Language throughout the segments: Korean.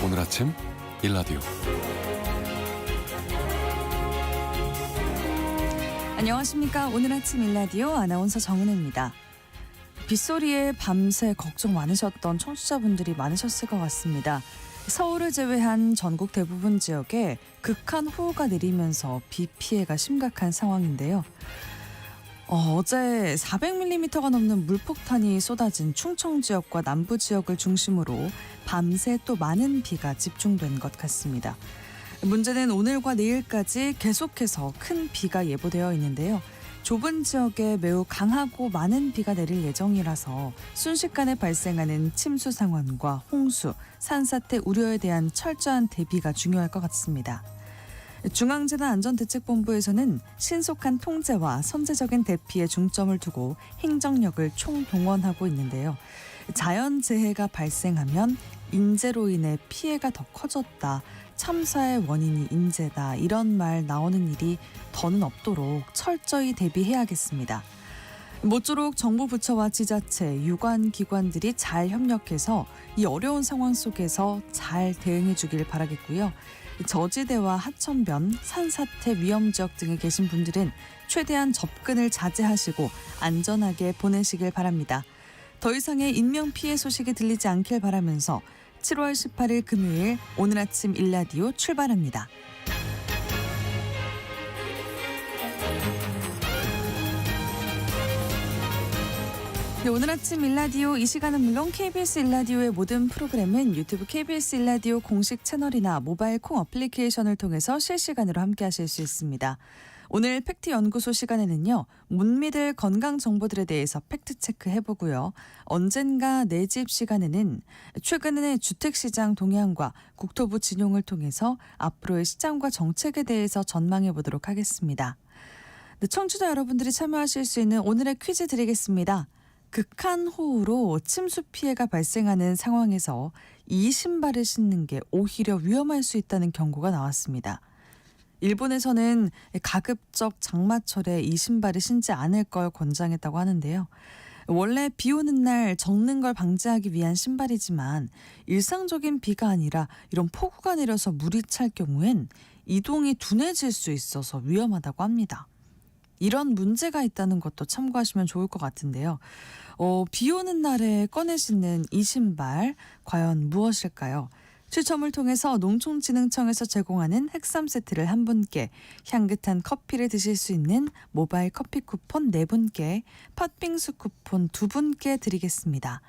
오늘 아침 일라디오. 안녕하십니까. 오늘 아침 일라디오 아나운서 정은혜입니다. 빗소리에 밤새 걱정 많으셨던 청취자분들이 많으셨을 것 같습니다. 서울을 제외한 전국 대부분 지역에 극한 호우가 내리면서 비 피해가 심각한 상황인데요. 어제 400mm가 넘는 물폭탄이 쏟아진 충청 지역과 남부 지역을 중심으로 밤새 또 많은 비가 집중된 것 같습니다. 문제는 오늘과 내일까지 계속해서 큰 비가 예보되어 있는데요. 좁은 지역에 매우 강하고 많은 비가 내릴 예정이라서 순식간에 발생하는 침수 상황과 홍수, 산사태 우려에 대한 철저한 대비가 중요할 것 같습니다. 중앙재난안전대책본부에서는 신속한 통제와 선제적인 대피에 중점을 두고 행정력을 총동원하고 있는데요. 자연재해가 발생하면 인재로 인해 피해가 더 커졌다, 참사의 원인이 인재다, 이런 말 나오는 일이 더는 없도록 철저히 대비해야겠습니다. 모쪼록 정부 부처와 지자체, 유관기관들이 잘 협력해서 이 어려운 상황 속에서 잘 대응해 주길 바라겠고요. 저지대와 하천변, 산사태 위험지역 등에 계신 분들은 최대한 접근을 자제하시고 안전하게 보내시길 바랍니다. 더 이상의 인명피해 소식이 들리지 않길 바라면서 7월 18일 금요일 오늘 아침 일라디오 출발합니다. 네, 오늘 아침 일라디오 이 시간은 물론 KBS 일라디오의 모든 프로그램은 유튜브 KBS 일라디오 공식 채널이나 모바일 콩 어플리케이션을 통해서 실시간으로 함께하실 수 있습니다. 오늘 팩트연구소 시간에는요. 못 믿을 건강 정보들에 대해서 팩트체크 해보고요. 언젠가 내 집 시간에는 최근의 주택시장 동향과 국토부 진용을 통해서 앞으로의 시장과 정책에 대해서 전망해보도록 하겠습니다. 네, 청취자 여러분들이 참여하실 수 있는 오늘의 퀴즈 드리겠습니다. 극한 호우로 침수 피해가 발생하는 상황에서 이 신발을 신는 게 오히려 위험할 수 있다는 경고가 나왔습니다. 일본에서는 가급적 장마철에 이 신발을 신지 않을 걸 권장했다고 하는데요. 원래 비 오는 날 적는 걸 방지하기 위한 신발이지만 일상적인 비가 아니라 이런 폭우가 내려서 물이 찰 경우엔 이동이 둔해질 수 있어서 위험하다고 합니다. 이런 문제가 있다는 것도 참고하시면 좋을 것 같은데요. 비 오는 날에 꺼내 신는 이 신발 과연 무엇일까요? 추첨을 통해서 농촌진흥청에서 제공하는 핵삼 세트를 한 분께, 향긋한 커피를 드실 수 있는 모바일 커피 쿠폰 4분께, 팥빙수 쿠폰 2분께 드리겠습니다.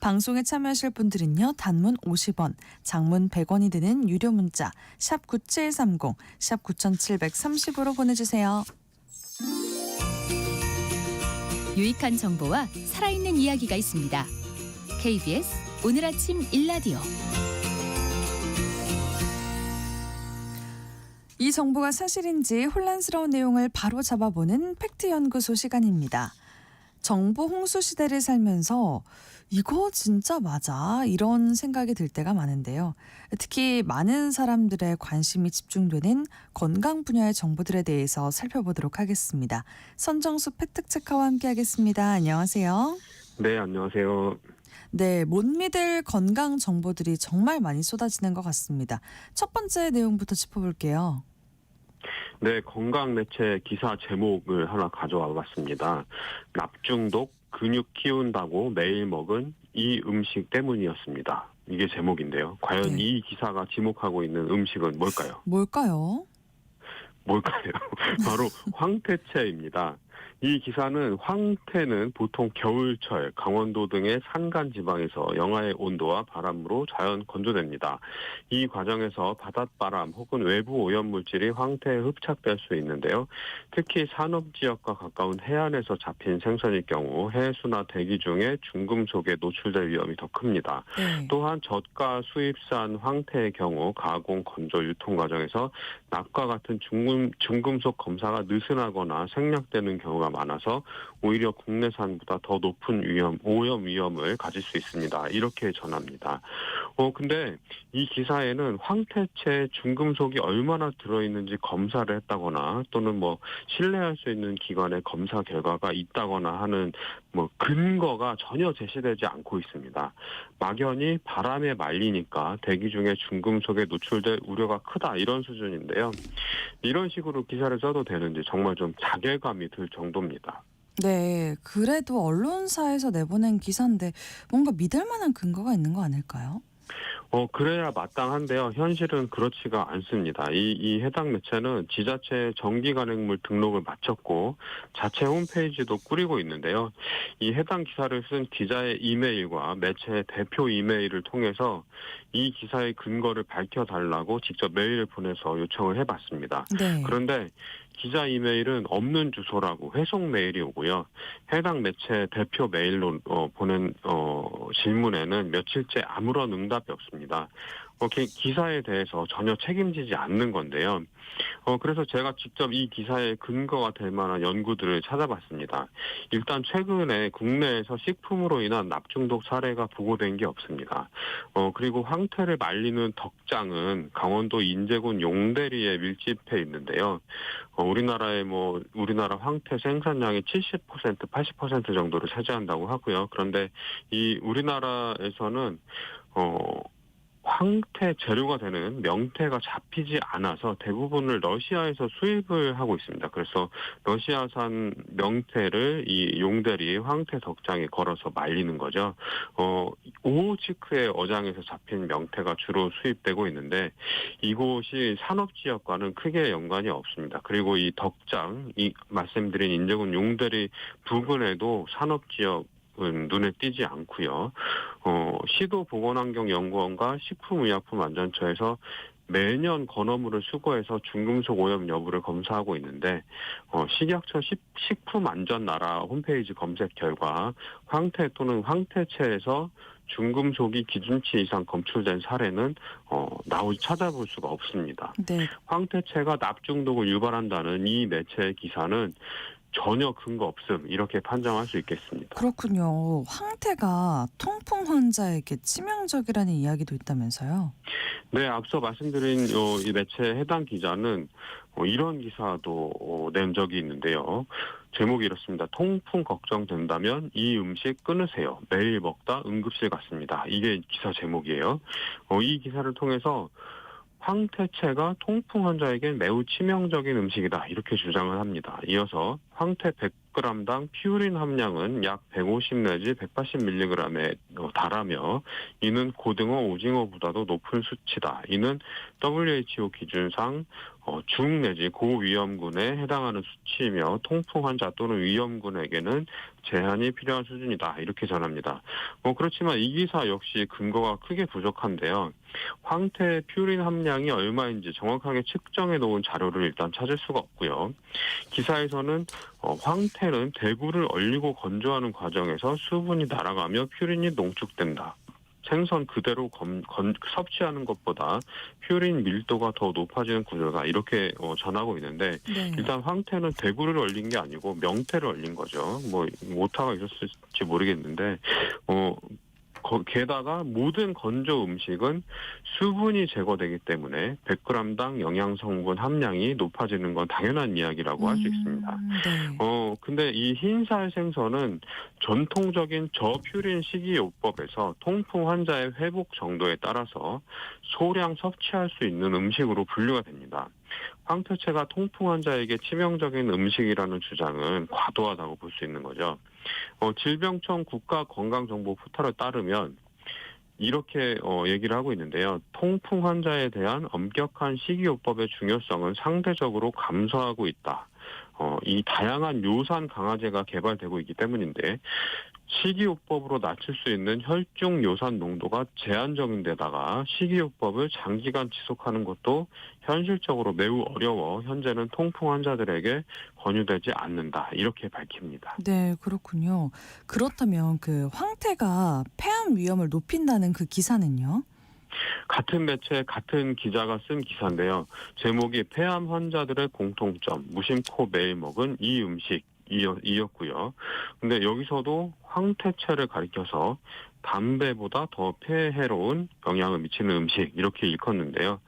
방송에 참여하실 분들은요. 단문 50원, 장문 100원이 드는 유료 문자 샵 9730, 샵 9730으로 보내주세요. 유익한 정보와 살아있는 이야기가 있습니다. KBS 오늘 아침 일라디오. 이 정보가 사실인지 혼란스러운 내용을 바로 잡아보는 팩트연구소 시간입니다. 정보 홍수 시대를 살면서 이거 진짜 맞아? 이런 생각이 들 때가 많은데요. 특히 많은 사람들의 관심이 집중되는 건강 분야의 정보들에 대해서 살펴보도록 하겠습니다. 선정수 팩트체커와 함께하겠습니다. 안녕하세요. 네, 안녕하세요. 네, 못 믿을 건강 정보들이 정말 많이 쏟아지는 것 같습니다. 첫 번째 내용부터 짚어볼게요. 네, 건강 매체 기사 제목을 하나 가져와 봤습니다. 납중독, 근육 키운다고 매일 먹은 이 음식 때문이었습니다. 이게 제목인데요. 과연 네. 이 기사가 지목하고 있는 음식은 뭘까요? 뭘까요? 바로 황태채입니다. 이 기사는 황태는 보통 겨울철 강원도 등의 산간 지방에서 영하의 온도와 바람으로 자연 건조됩니다. 이 과정에서 바닷바람 혹은 외부 오염물질이 황태에 흡착될 수 있는데요. 특히 산업지역과 가까운 해안에서 잡힌 생선일 경우 해수나 대기 중에 중금속에 노출될 위험이 더 큽니다. 네. 또한 저가 수입산 황태의 경우 가공, 건조, 유통 과정에서 납과 같은 중금속 검사가 느슨하거나 생략되는 경우가 많아서 오히려 국내산보다 더 높은 오염 위험을 가질 수 있습니다. 이렇게 전합니다. 근데 이 기사에는 황태채에 중금속이 얼마나 들어있는지 검사를 했다거나 또는 뭐 신뢰할 수 있는 기관의 검사 결과가 있다거나 하는 뭐 근거가 전혀 제시되지 않고 있습니다. 막연히 바람에 말리니까 대기 중에 중금속에 노출될 우려가 크다 이런 수준인데요. 이런 식으로 기사를 써도 되는지 정말 좀 자괴감이 들 정도입니다. 네, 그래도 언론사에서 내보낸 기사인데 뭔가 믿을 만한 근거가 있는 거 아닐까요? 그래야 마땅한데요. 현실은 그렇지가 않습니다. 이 해당 매체는 지자체 정기 간행물 등록을 마쳤고 자체 홈페이지도 꾸리고 있는데요. 이 해당 기사를 쓴 기자의 이메일과 매체의 대표 이메일을 통해서 이 기사의 근거를 밝혀달라고 직접 메일을 보내서 요청을 해봤습니다. 네. 그런데 기자 이메일은 없는 주소라고 회속 메일이 오고요. 해당 매체 대표 메일로 보낸 질문에는 며칠째 아무런 응답이 없습니다. 기사에 대해서 전혀 책임지지 않는 건데요. 그래서 제가 직접 이 기사의 근거가 될 만한 연구들을 찾아봤습니다. 일단 최근에 국내에서 식품으로 인한 납중독 사례가 보고된 게 없습니다. 그리고 황태를 말리는 덕장은 강원도 인제군 용대리에 밀집해 있는데요. 우리나라 황태 생산량의 70%, 80% 정도를 차지한다고 하고요. 그런데 이 우리나라에서는 황태 재료가 되는 명태가 잡히지 않아서 대부분을 러시아에서 수입을 하고 있습니다. 그래서 러시아산 명태를 이 용대리 황태 덕장에 걸어서 말리는 거죠. 오호츠크의 어장에서 잡힌 명태가 주로 수입되고 있는데 이곳이 산업지역과는 크게 연관이 없습니다. 그리고 이 덕장, 이 말씀드린 인제군 용대리 부근에도 산업지역 눈에 띄지 않고요. 시도보건환경연구원과 식품의약품안전처에서 매년 건어물을 수거해서 중금속 오염 여부를 검사하고 있는데 식약처 식품안전나라 홈페이지 검색 결과 황태 또는 황태채에서 중금속이 기준치 이상 검출된 사례는 찾아볼 수가 없습니다. 네. 황태채가 납중독을 유발한다는 이 매체의 기사는 전혀 근거 없음 이렇게 판정할 수 있겠습니다. 그렇군요. 황태가 통풍 환자에게 치명적이라는 이야기도 있다면서요? 네, 앞서 말씀드린 이 매체의 해당 기자는 이런 기사도 낸 적이 있는데요. 제목이 이렇습니다. 통풍 걱정된다면 이 음식 끊으세요. 매일 먹다 응급실 갔습니다. 이게 기사 제목이에요. 이 기사를 통해서 황태채가 통풍 환자에겐 매우 치명적인 음식이다 이렇게 주장을 합니다. 이어서 황태 100g당 피우린 함량은 약 150 내지 180mg에 달하며 이는 고등어, 오징어보다도 높은 수치다. 이는 WHO 기준상 중 내지 고위험군에 해당하는 수치이며 통풍 환자 또는 위험군에게는 제한이 필요한 수준이다. 이렇게 전합니다. 그렇지만 이 기사 역시 근거가 크게 부족한데요. 황태 퓨린 함량이 얼마인지 정확하게 측정해 놓은 자료를 일단 찾을 수가 없고요. 기사에서는 황태는 대구를 얼리고 건조하는 과정에서 수분이 날아가며 퓨린이 농축된다. 생선 그대로 섭취하는 것보다 퓨린 밀도가 더 높아지는 구조다 이렇게 전하고 있는데 네. 일단 황태는 대구를 얼린 게 아니고 명태를 얼린 거죠. 오타가 있었을지 모르겠는데 게다가 모든 건조 음식은 수분이 제거되기 때문에 100g당 영양성분 함량이 높아지는 건 당연한 이야기라고 할 수 있습니다. 네. 근데 이 흰살 생선은 전통적인 저퓨린 식이요법에서 통풍 환자의 회복 정도에 따라서 소량 섭취할 수 있는 음식으로 분류가 됩니다. 황태채가 통풍 환자에게 치명적인 음식이라는 주장은 과도하다고 볼 수 있는 거죠. 질병청 국가건강정보 포털에 따르면 이렇게 얘기를 하고 있는데요. 통풍 환자에 대한 엄격한 식이요법의 중요성은 상대적으로 감소하고 있다. 이 다양한 요산 강화제가 개발되고 있기 때문인데 식이요법으로 낮출 수 있는 혈중 요산 농도가 제한적인 데다가 식이요법을 장기간 지속하는 것도 현실적으로 매우 어려워 현재는 통풍 환자들에게 권유되지 않는다. 이렇게 밝힙니다. 네, 그렇군요. 그렇다면 그 황태가 폐암 위험을 높인다는 그 기사는요? 같은 매체 같은 기자가 쓴 기사인데요. 제목이 폐암 환자들의 공통점 무심코 매일 먹은 이 음식 이었고요. 근데 여기서도 황태채를 가리켜서 담배보다 더 폐해로운 영향을 미치는 음식 이렇게 일컫는데요.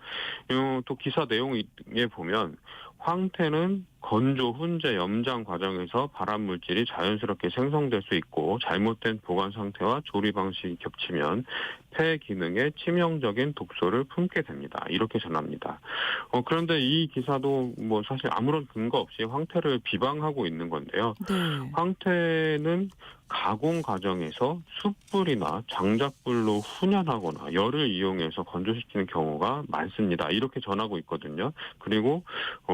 또 기사 내용에 보면 황태는 건조, 훈제, 염장 과정에서 발암 물질이 자연스럽게 생성될 수 있고 잘못된 보관 상태와 조리 방식이 겹치면 폐 기능에 치명적인 독소를 품게 됩니다. 이렇게 전합니다. 그런데 이 기사도 뭐 사실 아무런 근거 없이 황태를 비방하고 있는 건데요. 네. 황태는 가공 과정에서 숯불이나 장작불로 훈연하거나 열을 이용해서 건조시키는 경우가 많습니다. 이렇게 전하고 있거든요. 그리고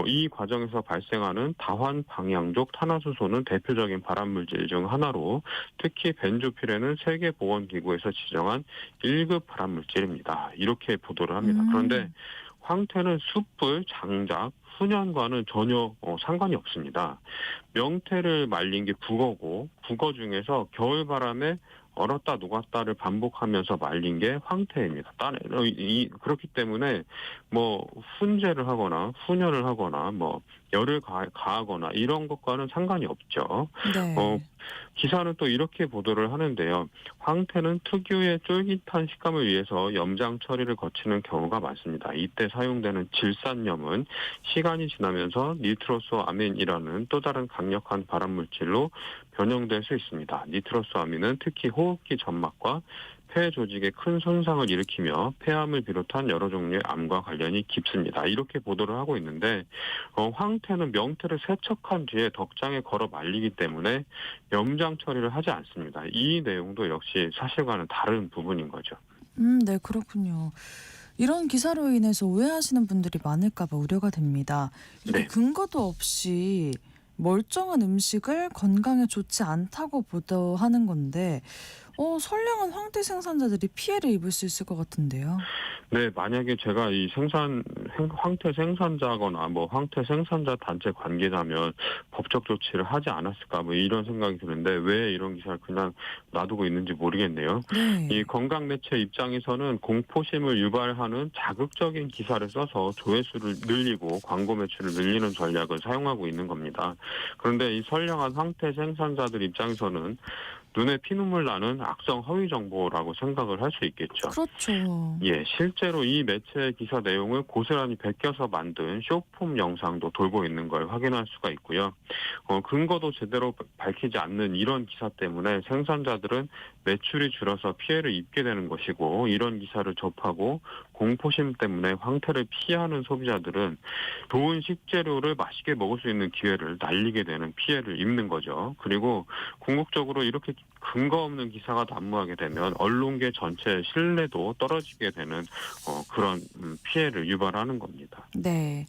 이 과정에서 발생하는 다환 방향족 탄화수소는 대표적인 발암물질 중 하나로 특히 벤조필에는 세계보건기구에서 지정한 1급 발암물질입니다. 이렇게 보도를 합니다. 그런데 황태는 숯불, 장작, 훈연과는 전혀 상관이 없습니다. 명태를 말린 게 북어고 북어 중에서 겨울바람에 얼었다 녹았다를 반복하면서 말린 게 황태입니다. 그렇기 때문에 뭐 훈제를 하거나 훈연을 하거나 뭐 열을 가하거나 이런 것과는 상관이 없죠. 네. 기사는 또 이렇게 보도를 하는데요. 황태는 특유의 쫄깃한 식감을 위해서 염장 처리를 거치는 경우가 많습니다. 이때 사용되는 질산염은 시간이 지나면서 니트로소아민이라는 또 다른 강력한 발암물질로 변형될 수 있습니다. 니트로소아민은 특히 호흡기 점막과 폐 조직에 큰 손상을 일으키며 폐암을 비롯한 여러 종류의 암과 관련이 깊습니다. 이렇게 보도를 하고 있는데 황태는 명태를 세척한 뒤에 덕장에 걸어 말리기 때문에 염장 처리를 하지 않습니다. 이 내용도 역시 사실과는 다른 부분인 거죠. 네, 그렇군요. 이런 기사로 인해서 오해하시는 분들이 많을까 봐 우려가 됩니다. 이렇게 네. 근거도 없이 멀쩡한 음식을 건강에 좋지 않다고 보도하는 건데 선량한 황태 생산자들이 피해를 입을 수 있을 것 같은데요. 네, 만약에 제가 이 황태 생산자거나 뭐 황태 생산자 단체 관계자면 법적 조치를 하지 않았을까 뭐 이런 생각이 드는데 왜 이런 기사를 그냥 놔두고 있는지 모르겠네요. 네. 이 건강 매체 입장에서는 공포심을 유발하는 자극적인 기사를 써서 조회수를 늘리고 광고 매출을 늘리는 전략을 사용하고 있는 겁니다. 그런데 이 선량한 황태 생산자들 입장에서는 눈에 피눈물 나는 악성 허위 정보라고 생각을 할 수 있겠죠. 그렇죠. 예, 실제로 이 매체 기사 내용을 고스란히 베껴서 만든 쇼폼 영상도 돌고 있는 걸 확인할 수가 있고요. 근거도 제대로 밝히지 않는 이런 기사 때문에 생산자들은 매출이 줄어서 피해를 입게 되는 것이고 이런 기사를 접하고 공포심 때문에 황태를 피하는 소비자들은 좋은 식재료를 맛있게 먹을 수 있는 기회를 날리게 되는 피해를 입는 거죠. 그리고 궁극적으로 이렇게 근거 없는 기사가 난무하게 되면 언론계 전체의 신뢰도 떨어지게 되는 그런 피해를 유발하는 겁니다. 네.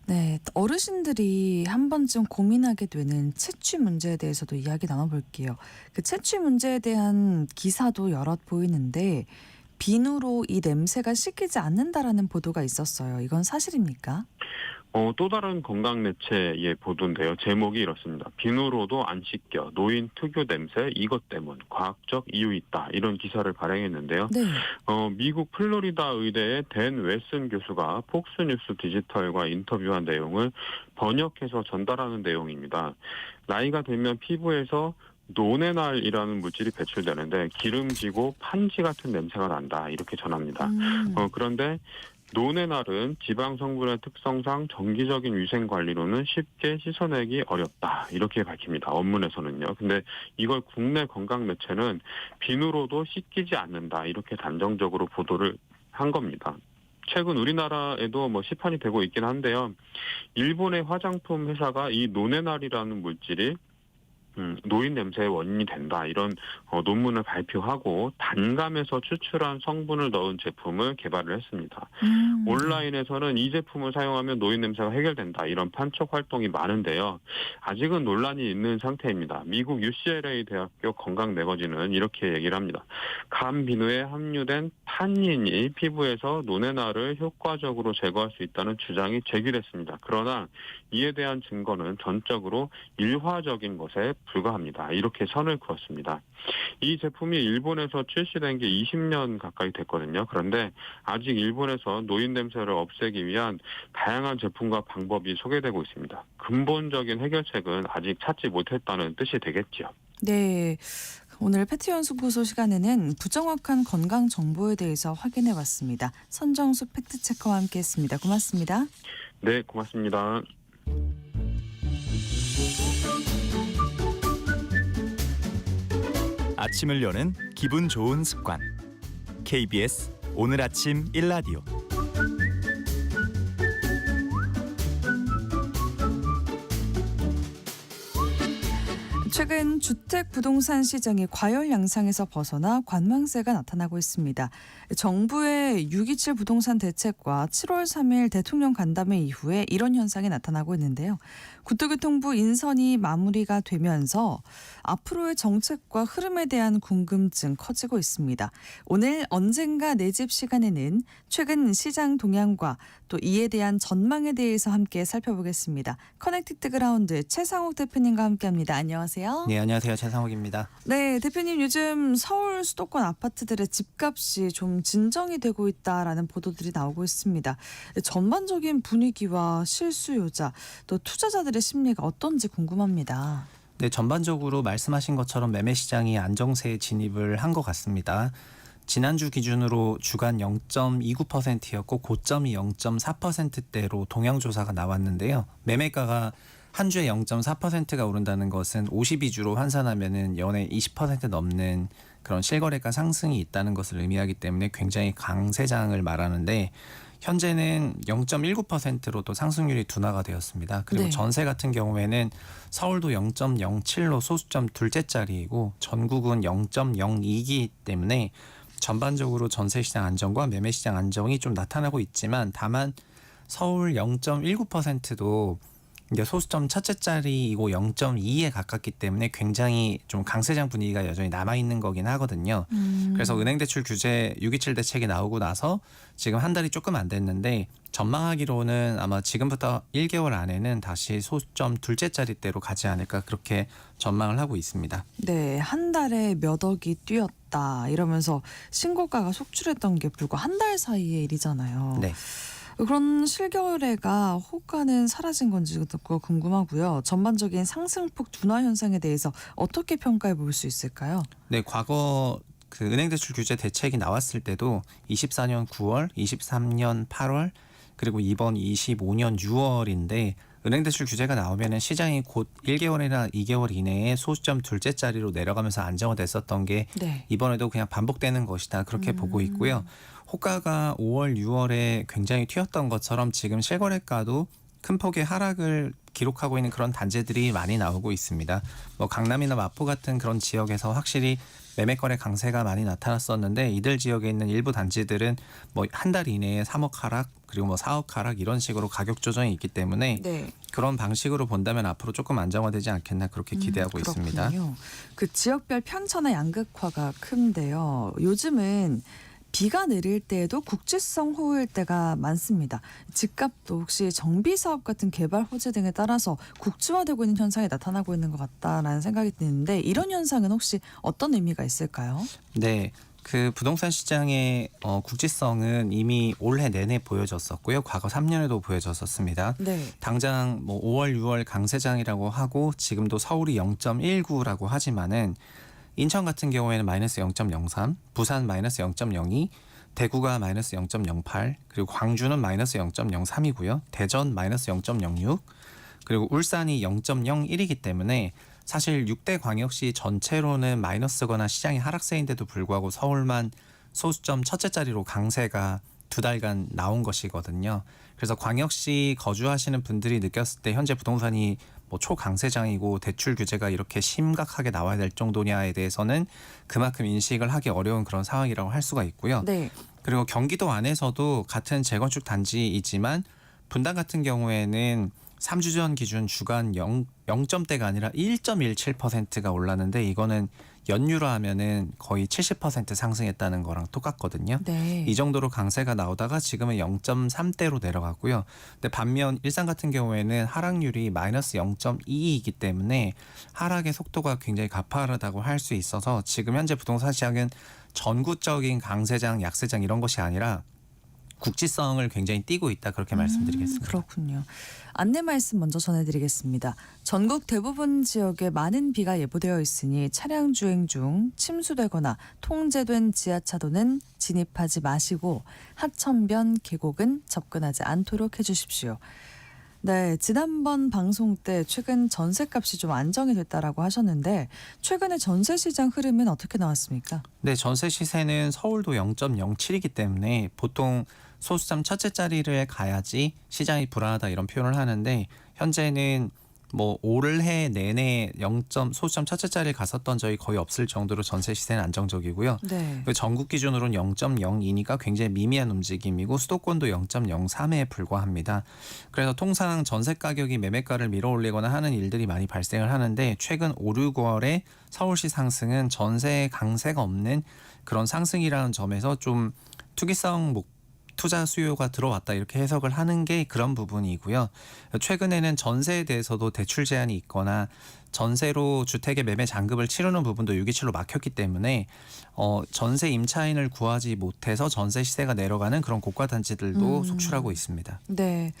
네, 어르신들이 한 번쯤 고민하게 되는 채취 문제에 대해서도 이야기 나눠볼게요. 그 채취 문제에 대한 기사도 여럿 보이는데 비누로 이 냄새가 씻기지 않는다라는 보도가 있었어요. 이건 사실입니까? 또 다른 건강 매체의 보도인데요. 제목이 이렇습니다. 비누로도 안 씻겨. 노인 특유 냄새 이것 때문. 과학적 이유 있다. 이런 기사를 발행했는데요. 네. 미국 플로리다 의대의 댄 웨슨 교수가 폭스뉴스 디지털과 인터뷰한 내용을 번역해서 전달하는 내용입니다. 나이가 들면 피부에서 노네날이라는 물질이 배출되는데 기름지고 판지 같은 냄새가 난다. 이렇게 전합니다. 그런데 노네날은 지방 성분의 특성상 정기적인 위생 관리로는 쉽게 씻어내기 어렵다. 이렇게 밝힙니다. 원문에서는요. 근데 이걸 국내 건강 매체는 비누로도 씻기지 않는다. 이렇게 단정적으로 보도를 한 겁니다. 최근 우리나라에도 뭐 시판이 되고 있긴 한데요. 일본의 화장품 회사가 이 노네날이라는 물질이 노인 냄새의 원인이 된다 이런 논문을 발표하고 단감에서 추출한 성분을 넣은 제품을 개발을 했습니다. 온라인에서는 이 제품을 사용하면 노인 냄새가 해결된다 이런 판촉 활동이 많은데요. 아직은 논란이 있는 상태입니다. 미국 UCLA 대학교 건강 매거진은 이렇게 얘기를 합니다. 감 비누에 함유된 탄닌이 피부에서 노네나를 효과적으로 제거할 수 있다는 주장이 제기됐습니다. 그러나 이에 대한 증거는 전적으로 일화적인 것에 불과합니다. 이렇게 선을 그었습니다. 이 제품이 일본에서 출시된 게 20년 가까이 됐거든요. 그런데 아직 일본에서 노인 냄새를 없애기 위한 다양한 제품과 방법이 소개되고 있습니다. 근본적인 해결책은 아직 찾지 못했다는 뜻이 되겠죠. 네. 오늘 팩트연구소 시간에는 부정확한 건강 정보에 대해서 확인해 봤습니다. 선정수 팩트체커와 함께했습니다. 고맙습니다. 네, 고맙습니다. 아침을 여는 기분 좋은 습관. KBS 오늘 아침 일라디오. 최근 주택 부동산 시장이 과열 양상에서 벗어나 관망세가 나타나고 있습니다. 정부의 6.27 부동산 대책과 7월 3일 대통령 간담회 이후에 이런 현상이 나타나고 있는데요. 국토교통부 인선이 마무리가 되면서 앞으로의 정책과 흐름에 대한 궁금증 커지고 있습니다. 오늘 언젠가 내 집 시간에는 최근 시장 동향과 또 이에 대한 전망에 대해서 함께 살펴보겠습니다. 커넥티드 그라운드 최상욱 대표님과 함께합니다. 안녕하세요. 네, 안녕하세요. 최상욱입니다. 네, 대표님 요즘 서울 수도권 아파트들의 집값이 좀 진정이 되고 있다라는 보도들이 나오고 있습니다. 전반적인 분위기와 실수요자 또 투자자들의 심리가 어떤지 궁금합니다. 네, 전반적으로 말씀하신 것처럼 매매 시장이 안정세에 진입을 한 것 같습니다. 지난주 기준으로 주간 0.29%였고 고점이 0.4%대로 동향조사가 나왔는데요. 매매가가 한 주에 0.4%가 오른다는 것은 52주로 환산하면은 연에 20% 넘는 그런 실거래가 상승이 있다는 것을 의미하기 때문에 굉장히 강세장을 말하는데 현재는 0.19%로 또 상승률이 둔화가 되었습니다. 그리고 네. 전세 같은 경우에는 서울도 0.07로 소수점 둘째 자리이고 전국은 0.02이기 때문에 전반적으로 전세 시장 안정과 매매 시장 안정이 좀 나타나고 있지만 다만 서울 0.19%도 이제 소수점 첫째 자리이고 0.2에 가깝기 때문에 굉장히 좀 강세장 분위기가 여전히 남아있는 거긴 하거든요. 그래서 은행대출 규제 6.27 대책이 나오고 나서 지금 한 달이 조금 안 됐는데 전망하기로는 아마 지금부터 1개월 안에는 다시 소수점 둘째 자리대로 가지 않을까 그렇게 전망을 하고 있습니다. 네, 한 달에 몇 억이 뛰었다 이러면서 신고가가 속출했던 게 불과 한 달 사이의 일이잖아요. 네. 그런 실거래가 호가는 사라진 건지 그거 궁금하고요. 전반적인 상승폭 둔화 현상에 대해서 어떻게 평가해 볼 수 있을까요? 네, 과거 그 은행대출 규제 대책이 나왔을 때도 24년 9월, 23년 8월 그리고 이번 25년 6월인데 은행대출 규제가 나오면은 시장이 곧 1개월이나 2개월 이내에 소수점 둘째 자리로 내려가면서 안정화됐었던 게 네. 이번에도 그냥 반복되는 것이다 그렇게 보고 있고요. 호가가 5월, 6월에 굉장히 튀었던 것처럼 지금 실거래가도 큰 폭의 하락을 기록하고 있는 그런 단지들이 많이 나오고 있습니다. 뭐 강남이나 마포 같은 그런 지역에서 확실히 매매거래 강세가 많이 나타났었는데 이들 지역에 있는 일부 단지들은 뭐 한 달 이내에 3억 하락 그리고 뭐 4억 하락 이런 식으로 가격 조정이 있기 때문에 네. 그런 방식으로 본다면 앞으로 조금 안정화되지 않겠나 그렇게 기대하고 있습니다. 그렇군요. 그 지역별 편차나 양극화가 큰데요. 요즘은 비가 내릴 때에도 국지성 호우일 때가 많습니다. 집값도 혹시 정비사업 같은 개발 호재 등에 따라서 국지화되고 있는 현상이 나타나고 있는 것 같다라는 생각이 드는데 이런 현상은 혹시 어떤 의미가 있을까요? 네. 그 부동산 시장의 국지성은 이미 올해 내내 보여졌었고요. 과거 3년에도 보여졌었습니다. 네. 당장 뭐 5월, 6월 강세장이라고 하고 지금도 서울이 0.19라고 하지만은 인천 같은 경우에는 마이너스 0.03, 부산 마이너스 0.02, 대구가 마이너스 0.08, 그리고 광주는 마이너스 0.03이고요. 대전 마이너스 0.06, 그리고 울산이 0.01이기 때문에 사실 6대 광역시 전체로는 마이너스거나 시장이 하락세인데도 불구하고 서울만 소수점 첫째 자리로 강세가 2달간 나온 것이거든요. 그래서 광역시 거주하시는 분들이 느꼈을 때 현재 부동산이 뭐 초강세장이고 대출 규제가 이렇게 심각하게 나와야 될 정도냐에 대해서는 그만큼 인식을 하기 어려운 그런 상황이라고 할 수가 있고요. 네. 그리고 경기도 안에서도 같은 재건축 단지이지만 분당 같은 경우에는 3주 전 기준 주간 0점대가 아니라 1.17%가 올랐는데 이거는 연유로 하면은 거의 70% 상승했다는 거랑 똑같거든요. 네. 이 정도로 강세가 나오다가 지금은 0.3대로 내려가고요. 근데 반면 일산 같은 경우에는 하락률이 마이너스 0.2이기 때문에 하락의 속도가 굉장히 가파르다고 할 수 있어서 지금 현재 부동산 시장은 전구적인 강세장, 약세장 이런 것이 아니라 국지성을 굉장히 띠고 있다 그렇게 말씀드리겠습니다. 그렇군요. 안내 말씀 먼저 전해드리겠습니다. 전국 대부분 지역에 많은 비가 예보되어 있으니 차량 주행 중 침수되거나 통제된 지하차도는 진입하지 마시고 하천변 계곡은 접근하지 않도록 해주십시오. 네, 지난번 방송 때 최근 전셋값이 좀 안정이 됐다라고 하셨는데 최근에 전세 시장 흐름은 어떻게 나왔습니까? 네, 전세 시세는 서울도 0.07이기 때문에 보통 소수점 첫째 자리를 가야지 시장이 불안하다 이런 표현을 하는데 현재는 뭐 올해 내내 소수점 첫째 자리를 갔었던 적이 거의 없을 정도로 전세 시세는 안정적이고요. 네. 전국 기준으로는 0.02니까 굉장히 미미한 움직임이고 수도권도 0.03에 불과합니다. 그래서 통상 전세 가격이 매매가를 밀어올리거나 하는 일들이 많이 발생을 하는데 최근 5, 6월에 서울시 상승은 전세 강세가 없는 그런 상승이라는 점에서 좀 투기성 투자 수요가 들어왔다 이렇게 해석을 하는 게 그런 부분이고요. 최근에는 전세에 대해서도 대출 제한이 있거나 전세로 주택의 매매 잔급을 치르는 부분도 627로 막혔기 때문에 전세 임차인을 구하지 못해서 전세 시세가 내려가는 그런 고가 단지들도 속출하고 있습니다. 네.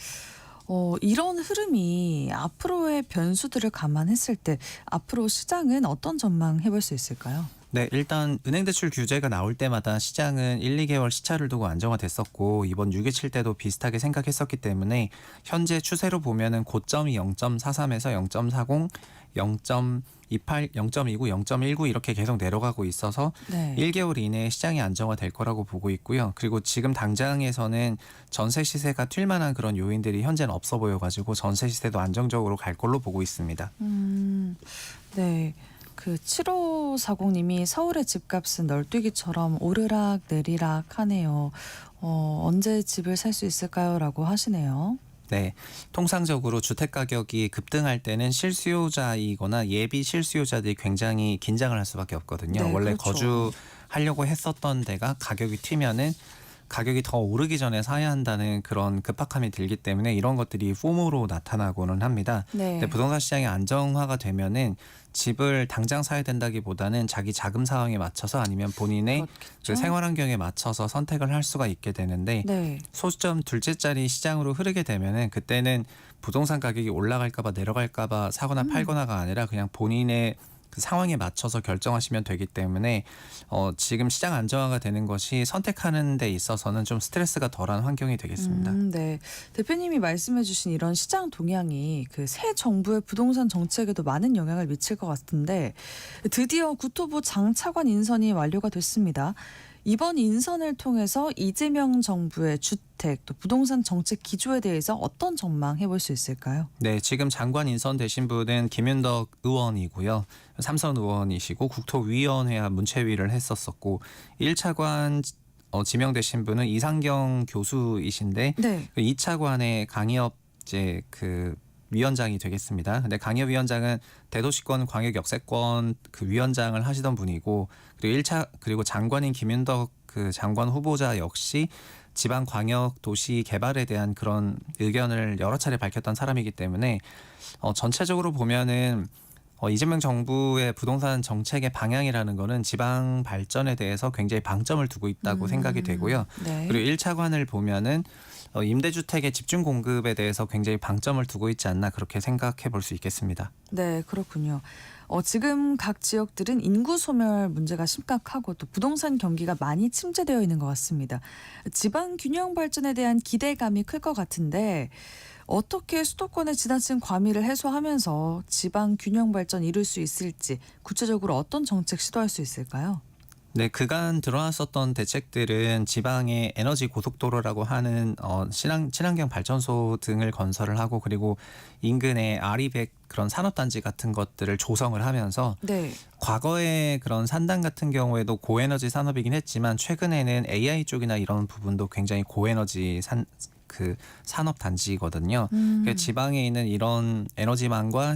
이런 흐름이 앞으로의 변수들을 감안했을 때 앞으로 시장은 어떤 전망 해볼 수 있을까요? 네, 일단 은행대출 규제가 나올 때마다 시장은 1, 2개월 시차를 두고 안정화됐었고 이번 6.27 때도 비슷하게 생각했었기 때문에 현재 추세로 보면은 고점이 0.43에서 0.40, 0.28, 0.29, 0.19 이렇게 계속 내려가고 있어서 네. 1개월 이내에 시장이 안정화될 거라고 보고 있고요. 그리고 지금 당장에서는 전세 시세가 튈 만한 그런 요인들이 현재는 없어 보여가지고 전세 시세도 안정적으로 갈 걸로 보고 있습니다. 네. 그 7540님이 서울의 집값은 널뛰기처럼 오르락 내리락 하네요. 언제 집을 살 수 있을까요? 라고 하시네요. 네, 통상적으로 주택 가격이 급등할 때는 실수요자이거나 예비 실수요자들이 굉장히 긴장을 할 수밖에 없거든요. 네, 원래 그렇죠. 거주하려고 했었던 데가 가격이 튀면은 가격이 더 오르기 전에 사야 한다는 그런 급박함이 들기 때문에 이런 것들이 폼으로 나타나고는 합니다. 네. 근데 부동산 시장이 안정화가 되면은 집을 당장 사야 된다기보다는 자기 자금 상황에 맞춰서 아니면 본인의 그렇겠죠. 그 생활 환경에 맞춰서 선택을 할 수가 있게 되는데 네. 소수점 둘째 자리 시장으로 흐르게 되면은 그때는 부동산 가격이 올라갈까봐 내려갈까봐 사거나 팔거나가 아니라 그냥 본인의 그 상황에 맞춰서 결정하시면 되기 때문에 지금 시장 안정화가 되는 것이 선택하는 데 있어서는 좀 스트레스가 덜한 환경이 되겠습니다. 네. 대표님이 말씀해주신 이런 시장 동향이 그 새 정부의 부동산 정책에도 많은 영향을 미칠 것 같은데 드디어 국토부 장차관 인선이 완료가 됐습니다. 이번 인선을 통해서 이재명 정부의 주택 또 부동산 정책 기조에 대해서 어떤 전망 해볼 수 있을까요? 네, 지금 장관 인선되신 분은 김윤덕 의원이고요. 삼선 의원이시고 국토위원회와 문체위를 했었었고 1차관 지명되신 분은 이상경 교수이신데 네. 2차관의 강의업 그 위원장이 되겠습니다. 근데 강의업 위원장은 대도시권 광역 역세권 그 위원장을 하시던 분이고 그리고 장관인 김윤덕 그 장관 후보자 역시 지방 광역 도시 개발에 대한 그런 의견을 여러 차례 밝혔던 사람이기 때문에 전체적으로 보면은 이재명 정부의 부동산 정책의 방향이라는 거는 지방 발전에 대해서 굉장히 방점을 두고 있다고 생각이 되고요. 네. 그리고 1차관을 보면은 임대주택의 집중 공급에 대해서 굉장히 방점을 두고 있지 않나 그렇게 생각해 볼 수 있겠습니다. 네, 그렇군요. 지금 각 지역들은 인구 소멸 문제가 심각하고 또 부동산 경기가 많이 침체되어 있는 것 같습니다. 지방 균형 발전에 대한 기대감이 클 것 같은데 어떻게 수도권의 지나친 과밀을 해소하면서 지방 균형 발전 이룰 수 있을지 구체적으로 어떤 정책 시도할 수 있을까요? 네, 그간 들어왔었던 대책들은 지방의 에너지 고속도로라고 하는 친환경 발전소 등을 건설을 하고 그리고 인근에 RE100 그런 산업단지 같은 것들을 조성을 하면서 네. 과거에 그런 산단 같은 경우에도 고에너지 산업이긴 했지만 최근에는 AI 쪽이나 이런 부분도 굉장히 고에너지 산업 단지거든요. 지방에 있는 이런 에너지망과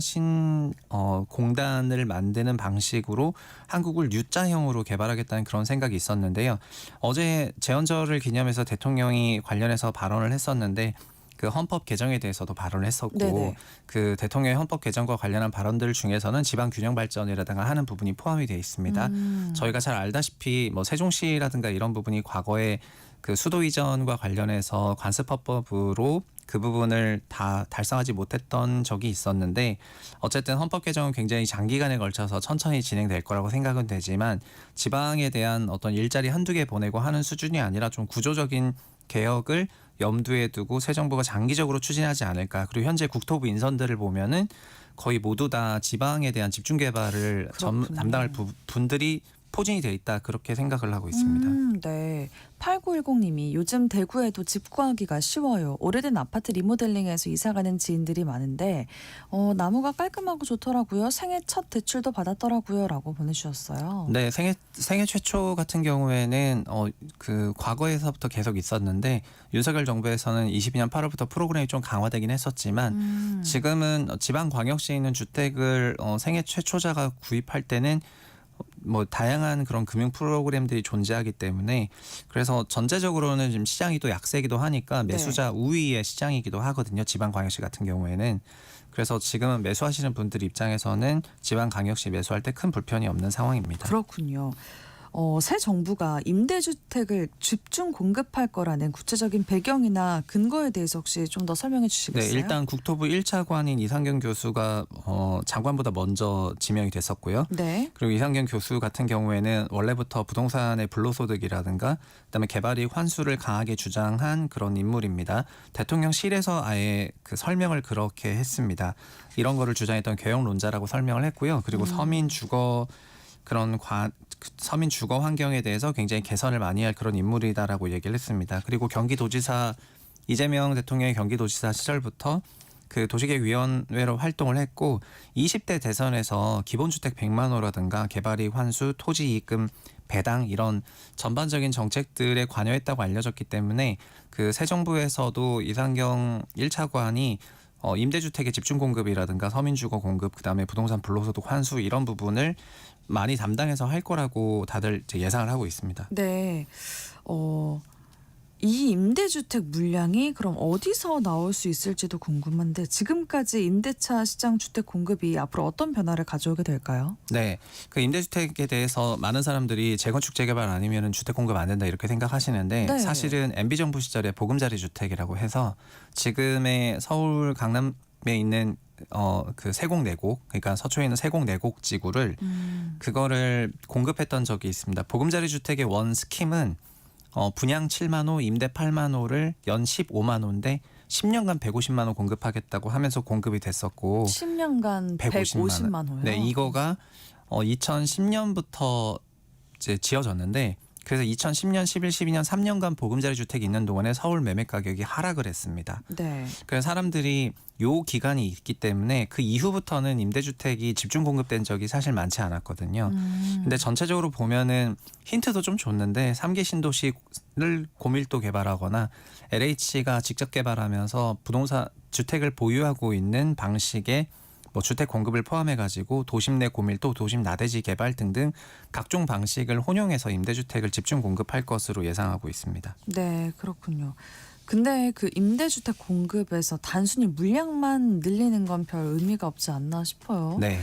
공단을 만드는 방식으로 한국을 U자형으로 개발하겠다는 그런 생각이 있었는데요. 어제 제헌절을 기념해서 대통령이 관련해서 발언을 했었는데 그 헌법 개정에 대해서도 발언을 했었고 네네. 그 대통령의 헌법 개정과 관련한 발언들 중에서는 지방 균형 발전이라든가 하는 부분이 포함이 되어 있습니다. 저희가 잘 알다시피 뭐 세종시라든가 이런 부분이 과거에 그 수도 이전과 관련해서 관습헌법으로 그 부분을 다 달성하지 못했던 적이 있었는데 어쨌든 헌법 개정은 굉장히 장기간에 걸쳐서 천천히 진행될 거라고 생각은 되지만 지방에 대한 어떤 일자리 한두 개 보내고 하는 수준이 아니라 좀 구조적인 개혁을 염두에 두고 새 정부가 장기적으로 추진하지 않을까. 그리고 현재 국토부 인선들을 보면은 거의 모두 다 지방에 대한 집중 개발을 담당할 분들이 포진이 돼 있다. 그렇게 생각을 하고 있습니다. 네. 8910님이 요즘 대구에도 집 구하기가 쉬워요. 오래된 아파트 리모델링해서 이사가는 지인들이 많은데 나무가 깔끔하고 좋더라고요. 생애 첫 대출도 받았더라고요. 라고 보내주셨어요. 네, 생애 최초 같은 경우에는 그 과거에서부터 계속 있었는데 윤석열 정부에서는 22년 8월부터 프로그램이 좀 강화되긴 했었지만 지금은 지방광역시에 있는 주택을 생애 최초자가 구입할 때는 뭐 다양한 그런 금융 프로그램들이 존재하기 때문에 그래서 전체적으로는 지금 시장이 또 약세기도 하니까 매수자 우위의 시장이기도 하거든요. 지방광역시 같은 경우에는. 그래서 지금은 매수하시는 분들 입장에서는 지방광역시 매수할 때 큰 불편이 없는 상황입니다. 그렇군요. 새 정부가 임대주택을 집중 공급할 거라는 구체적인 배경이나 근거에 대해서 혹시 좀 더 설명해 주시겠어요? 네, 일단 국토부 1차관인 이상경 교수가 장관보다 먼저 지명이 됐었고요. 네. 그리고 이상경 교수 같은 경우에는 원래부터 부동산의 불로소득이라든가 그다음에 개발이익 환수를 강하게 주장한 그런 인물입니다. 대통령실에서 아예 그 설명을 그렇게 했습니다. 이런 거를 주장했던 개혁론자라고 설명을 했고요. 그리고 서민 주거 환경에 대해서 굉장히 개선을 많이 할 그런 인물이다라고 얘기를 했습니다. 그리고 경기도지사 이재명 대통령의 경기도지사 시절부터 그 도시계획위원회로 활동을 했고 20대 대선에서 기본주택 100만 호라든가 개발이익 환수, 토지이익금 배당 이런 전반적인 정책들에 관여했다고 알려졌기 때문에 그 새 정부에서도 이상경 1차관이 임대주택의 집중 공급이라든가 서민주거 공급 그다음에 부동산 불로소득 환수 이런 부분을 많이 담당해서 할 거라고 다들 이제 예상을 하고 있습니다. 네. 이 임대주택 물량이 그럼 어디서 나올 수 있을지도 궁금한데 지금까지 임대차 시장 주택 공급이 앞으로 어떤 변화를 가져오게 될까요? 네, 그 임대주택에 대해서 많은 사람들이 재건축 재개발 아니면은 주택 공급 안 된다 이렇게 생각하시는데 네. 사실은 MB 정부 시절에 보금자리 주택이라고 해서 지금의 서울 강남에 있는 그 세곡4곡 그러니까 서초에 있는 세곡4곡 지구를 그거를 공급했던 적이 있습니다. 보금자리 주택의 원 스킴은 분양 7만 호, 임대 8만 호를 연 15만 호인데 10년간 150만 호 공급하겠다고 하면서 공급이 됐었고 10년간 150만 호요? 네, 이거가 2010년부터 이제 지어졌는데 그래서 2010년, 11, 12년 3년간 보금자리 주택이 있는 동안에 서울 매매 가격이 하락을 했습니다. 네. 그래서 사람들이 요 기간이 있기 때문에 그 이후부터는 임대주택이 집중 공급된 적이 사실 많지 않았거든요. 근데 전체적으로 보면은 힌트도 좀 줬는데 3기 신도시를 고밀도 개발하거나 LH가 직접 개발하면서 부동산 주택을 보유하고 있는 방식의 뭐 주택 공급을 포함해가지고 도심 내 고밀도, 도심 나대지 개발 등등 각종 방식을 혼용해서 임대주택을 집중 공급할 것으로 예상하고 있습니다. 네, 그렇군요. 근데 그 임대주택 공급에서 단순히 물량만 늘리는 건 별 의미가 없지 않나 싶어요. 네.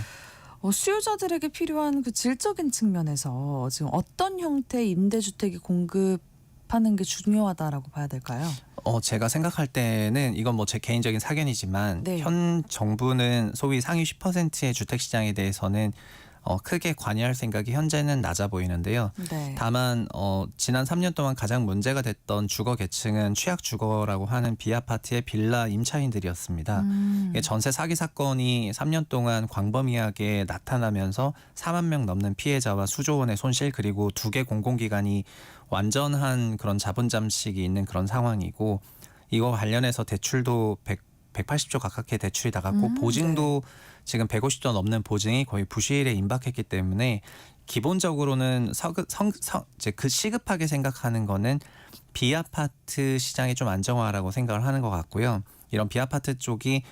수요자들에게 필요한 그 질적인 측면에서 지금 어떤 형태의 임대주택이 공급하는 게 중요하다라고 봐야 될까요? 제가 생각할 때는 이건 뭐 제 개인적인 사견이지만 네. 현 정부는 소위 상위 10%의 주택 시장에 대해서는 크게 관여할 생각이 현재는 낮아 보이는데요. 네. 다만 지난 3년 동안 가장 문제가 됐던 주거 계층은 취약 주거라고 하는 비아파트의 빌라 임차인들이었습니다. 전세 사기 사건이 3년 동안 광범위하게 나타나면서 4만 명 넘는 피해자와 수조 원의 손실 그리고 2개 공공기관이 완전한 그런 자본 잠식이 있는 그런 상황이고 이거 관련해서 대출도 180조 가깝게 대출이 나갔고 보증도 지금 150조 넘는 보증이 거의 부실에 임박했기 때문에 기본적으로는 이제 그 시급하게 생각하는 거는 비아파트 시장이 좀 안정화라고 생각을 하는 것 같고요. 이런 비아파트 쪽이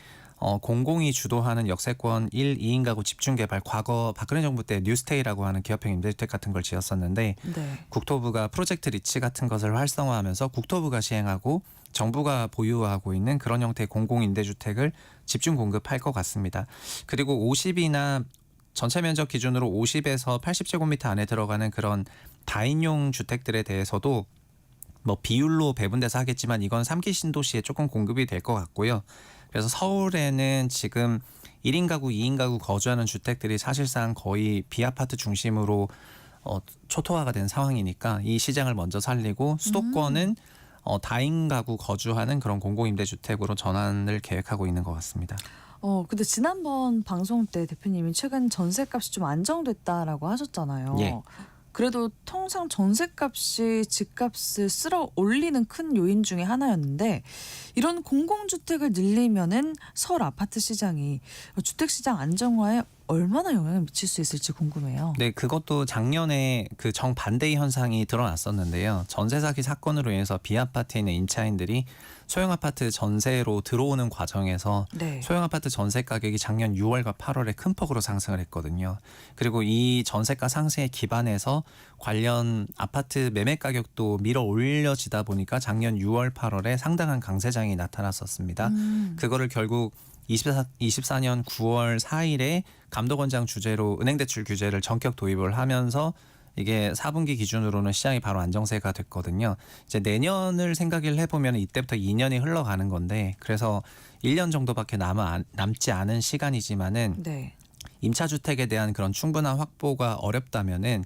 공공이 주도하는 역세권 1, 2인 가구 집중 개발, 과거 박근혜 정부 때 뉴스테이라고 하는 기업형 임대주택 같은 걸 지었었는데 네. 국토부가 프로젝트 리치 같은 것을 활성화하면서 국토부가 시행하고 정부가 보유하고 있는 그런 형태의 공공 임대주택을 집중 공급할 것 같습니다. 그리고 50이나 전체 면적 기준으로 50에서 80제곱미터 안에 들어가는 그런 다인용 주택들에 대해서도 뭐 비율로 배분돼서 하겠지만 이건 3기 신도시에 조금 공급이 될 것 같고요. 그래서 서울에는 지금 1인 가구, 2인 가구 거주하는 주택들이 사실상 거의 비아파트 중심으로 초토화가 된 상황이니까 이 시장을 먼저 살리고 수도권은 다인 가구 거주하는 그런 공공임대주택으로 전환을 계획하고 있는 것 같습니다. 근데 지난번 방송 때 대표님이 최근 전셋값이 좀 안정됐다라고 하셨잖아요. 예. 그래도 통상 전셋값이 집값을 쓸어 올리는 큰 요인 중에 하나였는데 이런 공공주택을 늘리면은 서울 아파트 시장이 주택시장 안정화에 얼마나 영향을 미칠 수 있을지 궁금해요. 네, 그것도 작년에 그 정반대의 현상이 드러났었는데요. 전세 사기 사건으로 인해서 비아파트에 있는 임차인들이 소형 아파트 전세로 들어오는 과정에서 네. 소형 아파트 전세 가격이 작년 6월과 8월에 큰 폭으로 상승을 했거든요. 그리고 이 전세가 상승에 기반해서 관련 아파트 매매 가격도 밀어 올려지다 보니까 작년 6월, 8월에 상당한 강세장이 나타났었습니다. 그거를 결국 24년 9월 4일에 감독원장 주재로 은행대출 규제를 전격 도입을 하면서 이게 4분기 기준으로는 시장이 바로 안정세가 됐거든요. 이제 내년을 생각을 해보면 이때부터 2년이 흘러가는 건데 그래서 1년 정도밖에 남지 않은 시간이지만은 네. 임차주택에 대한 그런 충분한 확보가 어렵다면은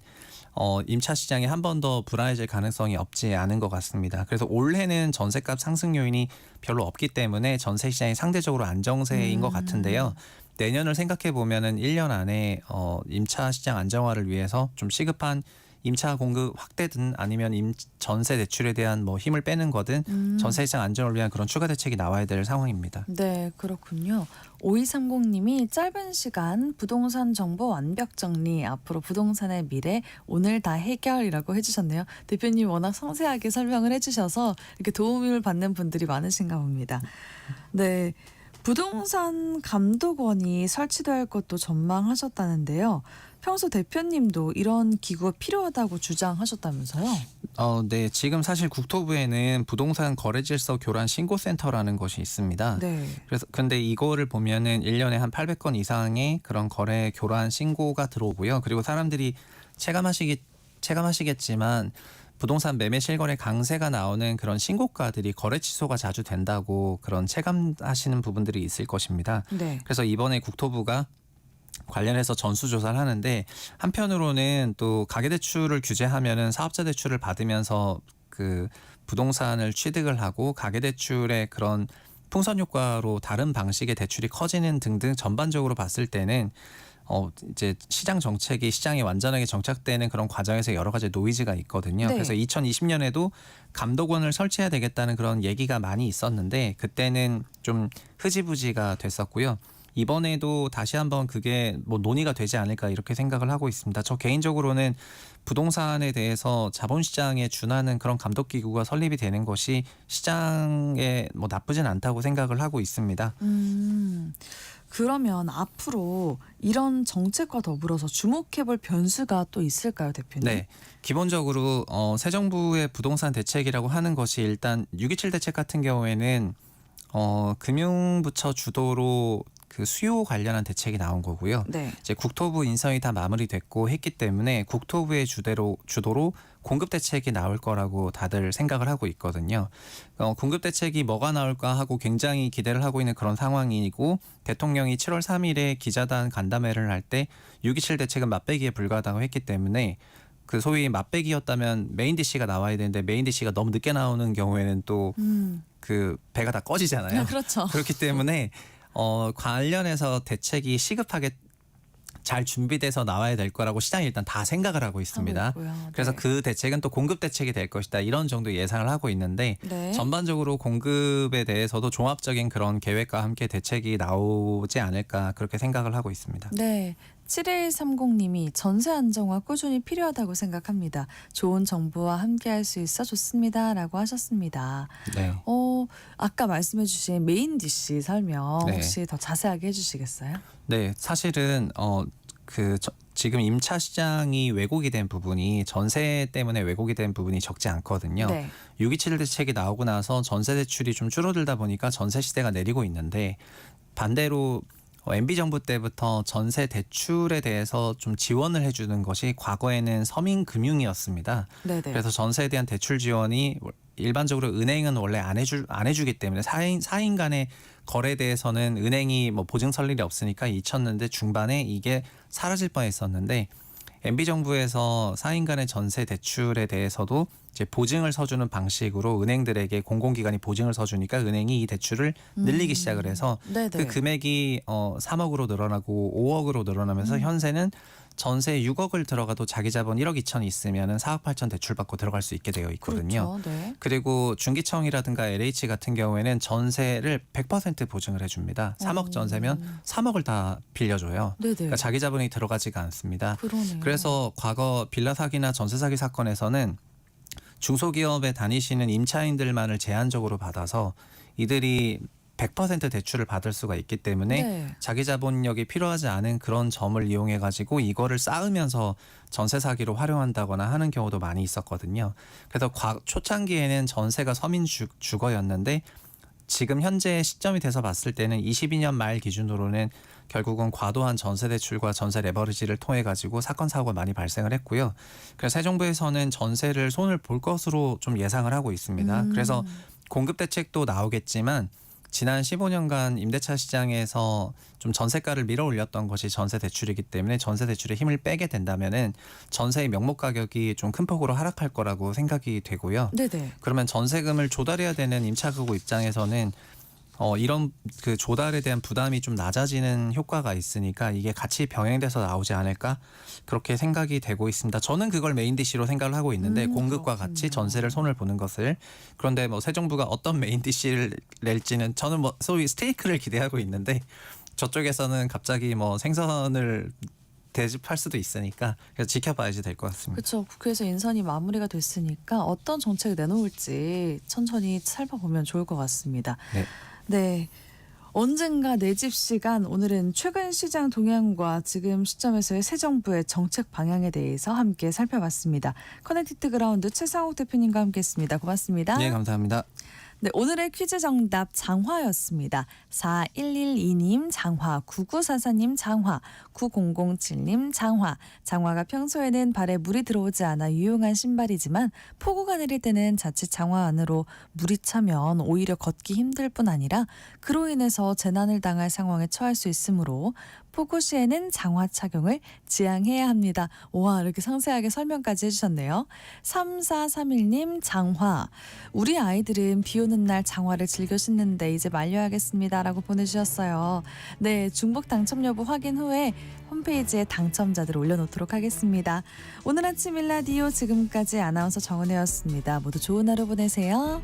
임차 시장이 한 번 더 불안해질 가능성이 없지 않은 것 같습니다. 그래서 올해는 전세값 상승 요인이 별로 없기 때문에 전세 시장이 상대적으로 안정세인 것 같은데요. 내년을 생각해 보면은 1년 안에 임차 시장 안정화를 위해서 좀 시급한 임차 공급 확대든 아니면 전세 대출에 대한 뭐 힘을 빼는 거든 전세 시장 안정을 위한 그런 추가 대책이 나와야 될 상황입니다. 네, 그렇군요. 5230님이 짧은 시간 부동산 정보 완벽 정리, 앞으로 부동산의 미래 오늘 다 해결이라고 해주셨네요. 대표님 워낙 상세하게 설명을 해주셔서 이렇게 도움을 받는 분들이 많으신가 봅니다. 네, 부동산 감독원이 설치될 것도 전망하셨다는데요. 평소 대표님도 이런 기구가 필요하다고 주장하셨다면서요? 네. 지금 사실 국토부에는 부동산 거래질서 교란 신고센터라는 것이 있습니다. 네. 그래서 근데 이거를 보면은 1년에 한 800건 이상의 그런 거래 교란 신고가 들어오고요. 그리고 사람들이 체감하시겠지만 부동산 매매 실거래 강세가 나오는 그런 신고가들이 거래 취소가 자주 된다고 그런 체감하시는 부분들이 있을 것입니다. 네. 그래서 이번에 국토부가 관련해서 전수조사를 하는데 한편으로는 또 가계대출을 규제하면은 사업자 대출을 받으면서 그 부동산을 취득을 하고 가계대출의 그런 풍선 효과로 다른 방식의 대출이 커지는 등등 전반적으로 봤을 때는 이제 시장 정책이 시장에 완전하게 정착되는 그런 과정에서 여러 가지 노이즈가 있거든요. 네. 그래서 2020년에도 감독원을 설치해야 되겠다는 그런 얘기가 많이 있었는데 그때는 좀 흐지부지가 됐었고요. 이번에도 다시 한번 그게 뭐 논의가 되지 않을까 이렇게 생각을 하고 있습니다. 저 개인적으로는 부동산에 대해서 자본시장에 준하는 그런 감독기구가 설립이 되는 것이 시장에 뭐 나쁘진 않다고 생각을 하고 있습니다. 그러면 앞으로 이런 정책과 더불어서 주목해볼 변수가 또 있을까요, 대표님? 네, 기본적으로 새 정부의 부동산 대책이라고 하는 것이 일단 6.27 대책 같은 경우에는 금융부처 주도로 그 수요 관련한 대책이 나온 거고요. 네. 이제 국토부 인선이 다 마무리됐고 했기 때문에 국토부의 주도로 공급 대책이 나올 거라고 다들 생각을 하고 있거든요. 공급 대책이 뭐가 나올까 하고 굉장히 기대를 하고 있는 그런 상황이고 대통령이 7월 3일에 기자단 간담회를 할 때 6.27 대책은 맛배기에 불과하다고 했기 때문에 그 소위 맛배기였다면 메인 디시가 나와야 되는데 메인 디시가 너무 늦게 나오는 경우에는 또 그 배가 다 꺼지잖아요. 그렇죠. 그렇기 때문에 관련해서 대책이 시급하게 잘 준비돼서 나와야 될 거라고 시장이 일단 다 생각을 하고 있습니다. 하고 있고요. 그래서 네. 그 대책은 또 공급 대책이 될 것이다. 이런 정도 예상을 하고 있는데 네. 전반적으로 공급에 대해서도 종합적인 그런 계획과 함께 대책이 나오지 않을까 그렇게 생각을 하고 있습니다. 네. 7130님이 전세 안정화 꾸준히 필요하다고 생각합니다. 좋은 정부와 함께할 수 있어 좋습니다라고 하셨습니다. 네. 아까 말씀해주신 메인 DC 설명 네. 혹시 더 자세하게 해주시겠어요? 네, 사실은 지금 임차 시장이 왜곡이 된 부분이 전세 때문에 왜곡이 된 부분이 적지 않거든요. 네. 627 대책이 나오고 나서 전세 대출이 좀 줄어들다 보니까 전세 시세가 내리고 있는데 반대로 MB 정부 때부터 전세 대출에 대해서 좀 지원을 해주는 것이 과거에는 서민금융이었습니다. 네네. 그래서 전세에 대한 대출 지원이 일반적으로 은행은 원래 안 해주기 때문에 사인 간의 거래에 대해서는 은행이 뭐 보증 설 일이 없으니까 잊혔는데 중반에 이게 사라질 뻔했었는데 MB 정부에서 사인 간의 전세 대출에 대해서도 이제 보증을 서주는 방식으로 은행들에게 공공기관이 보증을 서주니까 은행이 이 대출을 늘리기 시작을 해서 네네. 그 금액이 3억으로 늘어나고 5억으로 늘어나면서 현세는 전세 6억을 들어가도 자기 자본 1억 2천이 있으면 4억 8천 대출받고 들어갈 수 있게 되어 있거든요. 그렇죠. 네. 그리고 중기청이라든가 LH 같은 경우에는 전세를 100% 보증을 해줍니다. 3억 전세면 3억을 다 빌려줘요. 네네. 그러니까 자기 자본이 들어가지가 않습니다. 그러네요. 그래서 과거 빌라 사기나 전세 사기 사건에서는 중소기업에 다니시는 임차인들만을 제한적으로 받아서 이들이 100% 대출을 받을 수가 있기 때문에 네. 자기 자본력이 필요하지 않은 그런 점을 이용해 가지고 이거를 쌓으면서 전세 사기로 활용한다거나 하는 경우도 많이 있었거든요. 그래서 초창기에는 전세가 서민 주거였는데 지금 현재 시점이 돼서 봤을 때는 22년 말 기준으로는 결국은 과도한 전세 대출과 전세 레버리지를 통해 가지고 사건 사고가 많이 발생을 했고요. 그래서 새 정부에서는 전세를 손을 볼 것으로 좀 예상을 하고 있습니다. 그래서 공급 대책도 나오겠지만 지난 15년간 임대차 시장에서 좀 전세가를 밀어 올렸던 것이 전세 대출이기 때문에 전세 대출에 힘을 빼게 된다면은 전세의 명목 가격이 좀 큰 폭으로 하락할 거라고 생각이 되고요. 네네. 그러면 전세금을 조달해야 되는 임차가구 입장에서는 이런 그 조달에 대한 부담이 좀 낮아지는 효과가 있으니까 이게 같이 병행돼서 나오지 않을까 그렇게 생각이 되고 있습니다. 저는 그걸 메인 DC로 생각을 하고 있는데 공급과 같이 그렇군요. 전세를 손을 보는 것을. 그런데 뭐 새 정부가 어떤 메인 DC를 낼지는 저는 뭐 소위 스테이크를 기대하고 있는데 저쪽에서는 갑자기 뭐 생선을 대집할 수도 있으니까 그래서 지켜봐야지 될 것 같습니다. 그렇죠. 국회에서 인선이 마무리가 됐으니까 어떤 정책을 내놓을지 천천히 살펴보면 좋을 것 같습니다. 네. 네. 언젠가 내 집 시간, 오늘은 최근 시장 동향과 지금 시점에서의 새 정부의 정책 방향에 대해서 함께 살펴봤습니다. 커넥티드 그라운드 최상욱 대표님과 함께했습니다. 고맙습니다. 네, 감사합니다. 네, 오늘의 퀴즈 정답 장화였습니다. 4112님 장화, 9944님 장화, 9007님 장화. 장화가 평소에는 발에 물이 들어오지 않아 유용한 신발이지만 폭우가 내릴 때는 자칫 장화 안으로 물이 차면 오히려 걷기 힘들 뿐 아니라 그로 인해서 재난을 당할 상황에 처할 수 있으므로 폭우 시에는 장화 착용을 지양해야 합니다. 와, 이렇게 상세하게 설명까지 해주셨네요. 3431님 장화. 우리 아이들은 비 오는 날 장화를 즐겨 신는데 이제 말려야겠습니다. 라고 보내주셨어요. 네, 중복 당첨 여부 확인 후에 홈페이지에 당첨자들 올려놓도록 하겠습니다. 오늘 아침 일라디오 지금까지 아나운서 정은혜였습니다. 모두 좋은 하루 보내세요.